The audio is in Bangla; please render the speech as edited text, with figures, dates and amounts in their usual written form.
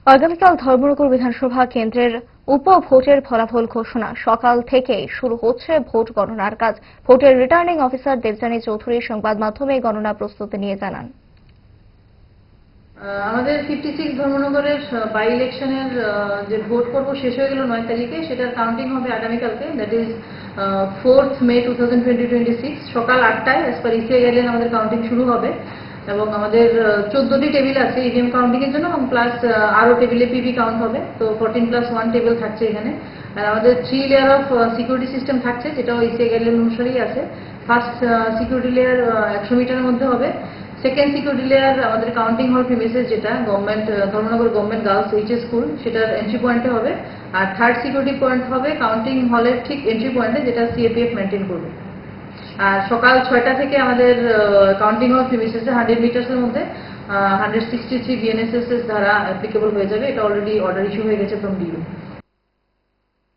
আগামীকাল ধর্মনগর বিধানসভা কেন্দ্রের উপভোটের ফলাফল ঘোষণা সকাল থেকেই শুরু হচ্ছে ভোট গণনার কাজ। ভোটের রিটার্নিং অফিসার দেবযানী চৌধুরী সংবাদ মাধ্যমে গণনা প্রস্তুতি নিয়ে জানান, আমাদের 56 ধর্মনগরের বাই ইলেকশনের যে ভোট পর্ব শেষ হয়ে গেল 9 তারিখে, সেটার কাউন্টিং হবে আগামীকালকে, দ্যাট ইজ 4th মে 2026 সকাল 8টায় অ্যাজ পার ইসিআই গাইডলাইন আমাদের কাউন্টিং শুরু হবে। এবং আমাদের 14টি টেবিল আছে ইভিএম কাউন্টিং এর জন্য, এবং প্লাস আরো টেবিলে পিপি কাউন্ট হবে, তো 14+1 টেবিল থাকছে এখানে। আর আমাদের 3 লেয়ার অফ সিকিউরিটি সিস্টেম থাকছে, যেটাও ইসিআই গাইডলাইন অনুসারেই আছে। ফার্স্ট সিকিউরিটি লেয়ার 100 মিটারের মধ্যে হবে। সেকেন্ড সিকিউরিটি লেয়ার আমাদের কাউন্টিং হল প্রিমিসেস, যেটা government Dharmanagar government girls HS school, সেটার এন্ট্রি পয়েন্টে হবে। আর থার্ড সিকিউরিটি পয়েন্ট হবে কাউন্টিং হলের ঠিক এন্ট্রি পয়েন্টে, যেটা সিএপিএফ মেনটেন করবে। আর সকাল 6টা থেকে আমাদের কাউন্টিং হল প্রিমিসেসে 100 মিটার্সের মধ্যে 163 বিএনএসএস ধারা অ্যাপ্লিকেবল হয়ে যাবে। এটা অলরেডি অর্ডার ইস্যু হয়ে গেছে ফ্রম ডিইউ।